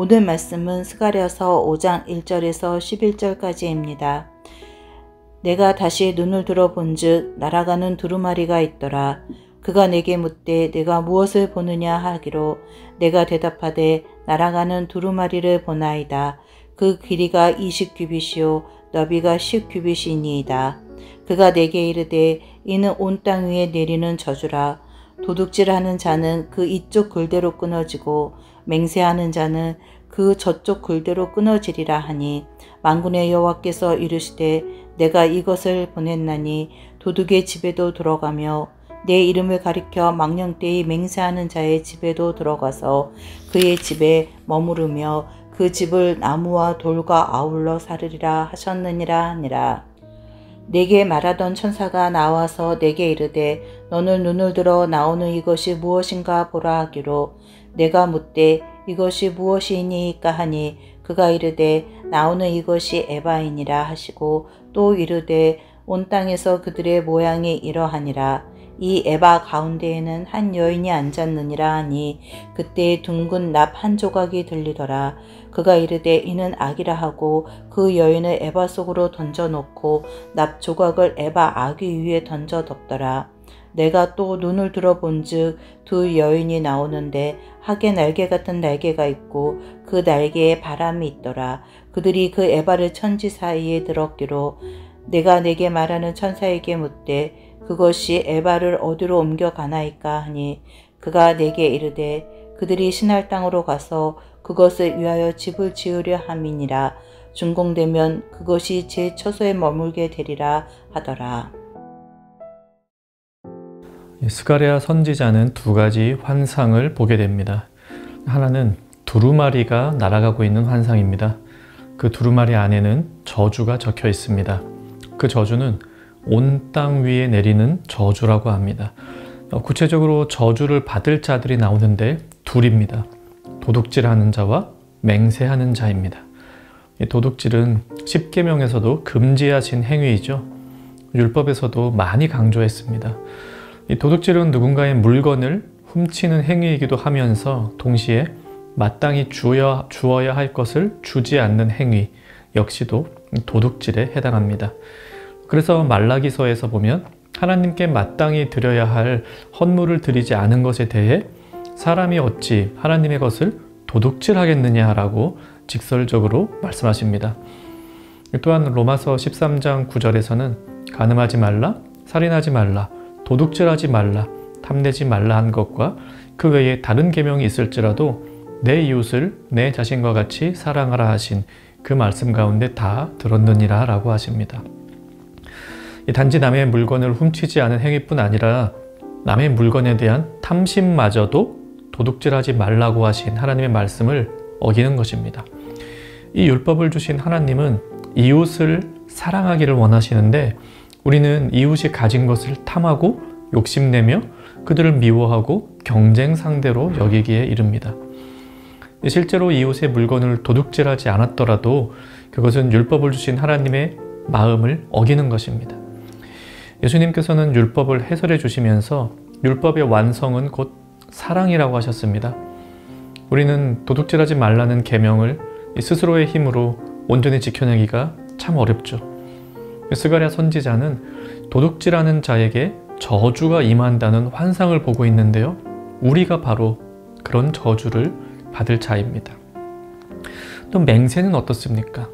오늘 말씀은 스가랴서 5장 1절에서 11절까지입니다. 내가 다시 눈을 들어 본즉 날아가는 두루마리가 있더라. 그가 내게 묻되 내가 무엇을 보느냐 하기로 내가 대답하되 날아가는 두루마리를 보나이다. 그 길이가 20규빗이요 너비가 10규빗이니이다. 그가 내게 이르되 이는 온 땅 위에 내리는 저주라. 도둑질하는 자는 그 이쪽 글대로 끊어지고 맹세하는 자는 그 저쪽 글대로 끊어지리라 하니 만군의 여호와께서 이르시되 내가 이것을 보냈나니 도둑의 집에도 들어가며 내 이름을 가리켜 망령되이 맹세하는 자의 집에도 들어가서 그의 집에 머무르며 그 집을 나무와 돌과 아울러 사르리라 하셨느니라 하니라. 내게 말하던 천사가 나와서 내게 이르되 너는 눈을 들어 나오는 이것이 무엇인가 보라 하기로 내가 묻되 이것이 무엇이니까 하니 그가 이르되 나오는 이것이 에바이니라 하시고 또 이르되 온 땅에서 그들의 모양이 이러하니라. 이 에바 가운데에는 한 여인이 앉았느니라 하니 그때 둥근 납 한 조각이 들리더라. 그가 이르되 이는 악이라 하고 그 여인을 에바 속으로 던져놓고 납 조각을 에바 아귀 위에 던져 덮더라. 내가 또 눈을 들어 본즉 두 여인이 나오는데 하계 날개 같은 날개가 있고 그 날개에 바람이 있더라. 그들이 그 에바를 천지 사이에 들었기로 내가 내게 말하는 천사에게 묻되 그것이 에바를 어디로 옮겨가나이까 하니 그가 내게 이르되 그들이 신할 땅으로 가서 그것을 위하여 집을 지으려 함이니라. 준공되면 그것이 제 처소에 머물게 되리라 하더라. 스가랴 선지자는 두 가지 환상을 보게 됩니다. 하나는 두루마리가 날아가고 있는 환상입니다. 그 두루마리 안에는 저주가 적혀 있습니다. 그 저주는 온 땅 위에 내리는 저주라고 합니다. 구체적으로 저주를 받을 자들이 나오는데 둘입니다. 도둑질하는 자와 맹세하는 자입니다. 도둑질은 십계명에서도 금지하신 행위이죠. 율법에서도 많이 강조했습니다. 이 도둑질은 누군가의 물건을 훔치는 행위이기도 하면서 동시에 마땅히 주어야 할 것을 주지 않는 행위 역시도 도둑질에 해당합니다. 그래서 말라기서에서 보면 하나님께 마땅히 드려야 할 헌물을 드리지 않은 것에 대해 사람이 어찌 하나님의 것을 도둑질하겠느냐라고 직설적으로 말씀하십니다. 또한 로마서 13장 9절에서는 간음하지 말라, 살인하지 말라, 도둑질하지 말라, 탐내지 말라 한 것과 그 외에 다른 계명이 있을지라도 내 이웃을 내 자신과 같이 사랑하라 하신 그 말씀 가운데 다 들었느니라 라고 하십니다. 단지 남의 물건을 훔치지 않은 행위뿐 아니라 남의 물건에 대한 탐심마저도 도둑질하지 말라고 하신 하나님의 말씀을 어기는 것입니다. 이 율법을 주신 하나님은 이웃을 사랑하기를 원하시는데 우리는 이웃이 가진 것을 탐하고 욕심내며 그들을 미워하고 경쟁 상대로 여기기에 이릅니다. 실제로 이웃의 물건을 도둑질하지 않았더라도 그것은 율법을 주신 하나님의 마음을 어기는 것입니다. 예수님께서는 율법을 해설해 주시면서 율법의 완성은 곧 사랑이라고 하셨습니다. 우리는 도둑질하지 말라는 계명을 스스로의 힘으로 온전히 지켜내기가 참 어렵죠. 스가랴 선지자는 도둑질하는 자에게 저주가 임한다는 환상을 보고 있는데요. 우리가 바로 그런 저주를 받을 자입니다. 또 맹세는 어떻습니까?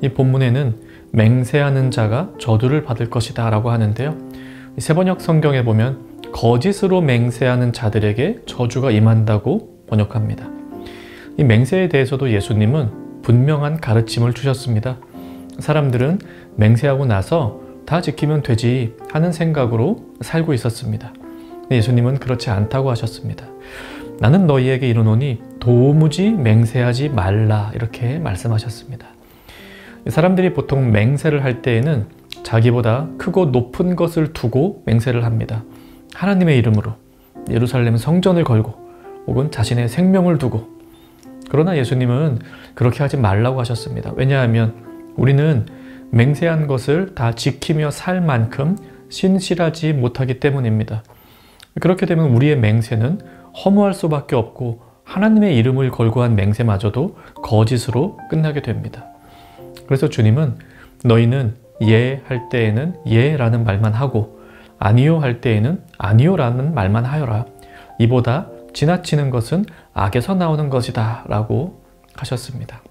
이 본문에는 맹세하는 자가 저주를 받을 것이다 라고 하는데요. 세번역 성경에 보면 거짓으로 맹세하는 자들에게 저주가 임한다고 번역합니다. 이 맹세에 대해서도 예수님은 분명한 가르침을 주셨습니다. 사람들은 맹세하고 나서 다 지키면 되지 하는 생각으로 살고 있었습니다. 예수님은 그렇지 않다고 하셨습니다. 나는 너희에게 이르노니 도무지 맹세하지 말라 이렇게 말씀하셨습니다. 사람들이 보통 맹세를 할 때에는 자기보다 크고 높은 것을 두고 맹세를 합니다. 하나님의 이름으로 예루살렘 성전을 걸고 혹은 자신의 생명을 두고. 그러나 예수님은 그렇게 하지 말라고 하셨습니다. 왜냐하면 우리는 맹세한 것을 다 지키며 살 만큼 신실하지 못하기 때문입니다. 그렇게 되면 우리의 맹세는 허무할 수밖에 없고 하나님의 이름을 걸고 한 맹세마저도 거짓으로 끝나게 됩니다. 그래서 주님은 너희는 예 할 때에는 예라는 말만 하고 아니요 할 때에는 아니요라는 말만 하여라. 이보다 지나치는 것은 악에서 나오는 것이다 라고 하셨습니다.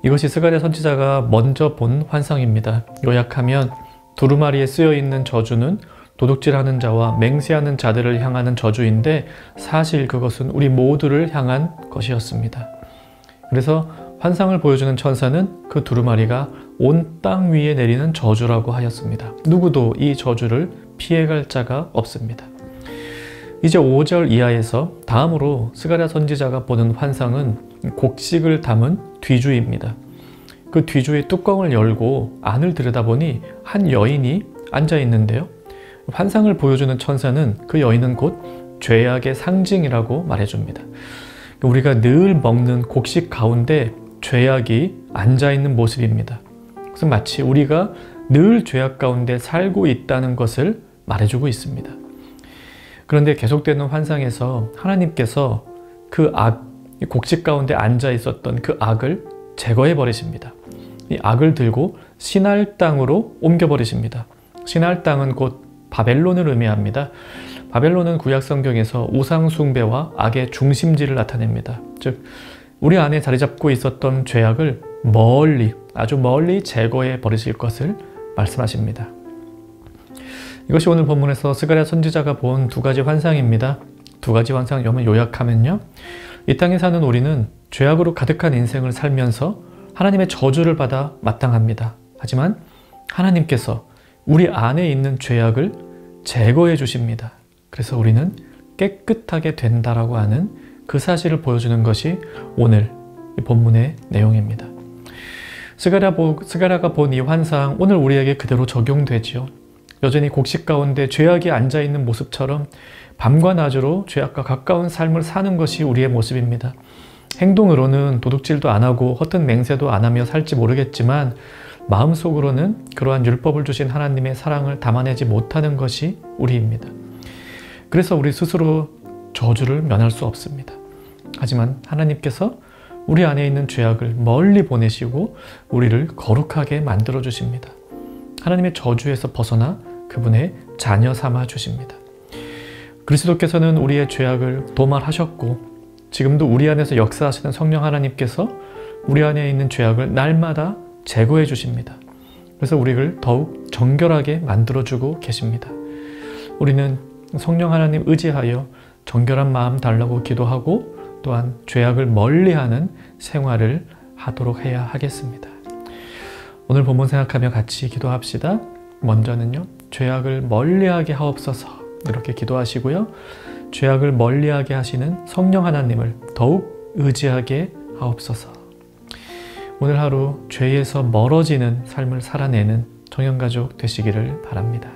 이것이 스가랴 선지자가 먼저 본 환상입니다. 요약하면 두루마리에 쓰여 있는 저주는 도둑질하는 자와 맹세하는 자들을 향하는 저주인데 사실 그것은 우리 모두를 향한 것이었습니다. 그래서 환상을 보여주는 천사는 그 두루마리가 온 땅 위에 내리는 저주라고 하였습니다. 누구도 이 저주를 피해갈 자가 없습니다. 이제 5절 이하에서 다음으로 스가랴 선지자가 보는 환상은 곡식을 담은 뒤주입니다. 그 뒤주의 뚜껑을 열고 안을 들여다보니 한 여인이 앉아 있는데요. 환상을 보여주는 천사는 그 여인은 곧 죄악의 상징이라고 말해줍니다. 우리가 늘 먹는 곡식 가운데 죄악이 앉아있는 모습입니다. 그래서 마치 우리가 늘 죄악 가운데 살고 있다는 것을 말해주고 있습니다. 그런데 계속되는 환상에서 하나님께서 그 곡식 가운데 앉아 있었던 그 악을 제거해 버리십니다. 이 악을 들고 신할 땅으로 옮겨 버리십니다. 신할 땅은 곧 바벨론을 의미합니다. 바벨론은 구약 성경에서 우상 숭배와 악의 중심지를 나타냅니다. 즉 우리 안에 자리 잡고 있었던 죄악을 멀리, 아주 멀리 제거해 버리실 것을 말씀하십니다. 이것이 오늘 본문에서 스가랴 선지자가 본 두 가지 환상입니다. 두 가지 환상 요약하면요. 이 땅에 사는 우리는 죄악으로 가득한 인생을 살면서 하나님의 저주를 받아 마땅합니다. 하지만 하나님께서 우리 안에 있는 죄악을 제거해 주십니다. 그래서 우리는 깨끗하게 된다라고 하는 그 사실을 보여주는 것이 오늘 이 본문의 내용입니다. 스가랴가 본 이 환상 오늘 우리에게 그대로 적용되지요. 여전히 곡식 가운데 죄악이 앉아있는 모습처럼 밤과 낮으로 죄악과 가까운 삶을 사는 것이 우리의 모습입니다. 행동으로는 도둑질도 안 하고 허튼 맹세도 안 하며 살지 모르겠지만 마음속으로는 그러한 율법을 주신 하나님의 사랑을 담아내지 못하는 것이 우리입니다. 그래서 우리 스스로 저주를 면할 수 없습니다. 하지만 하나님께서 우리 안에 있는 죄악을 멀리 보내시고 우리를 거룩하게 만들어 주십니다. 하나님의 저주에서 벗어나 그분의 자녀 삼아 주십니다. 그리스도께서는 우리의 죄악을 도말하셨고 지금도 우리 안에서 역사하시는 성령 하나님께서 우리 안에 있는 죄악을 날마다 제거해 주십니다. 그래서 우리를 더욱 정결하게 만들어주고 계십니다. 우리는 성령 하나님 의지하여 정결한 마음 달라고 기도하고 또한 죄악을 멀리하는 생활을 하도록 해야 하겠습니다. 오늘 본문 생각하며 같이 기도합시다. 먼저는요. 죄악을 멀리하게 하옵소서 이렇게 기도하시고요. 죄악을 멀리하게 하시는 성령 하나님을 더욱 의지하게 하옵소서. 오늘 하루 죄에서 멀어지는 삶을 살아내는 청년가족 되시기를 바랍니다.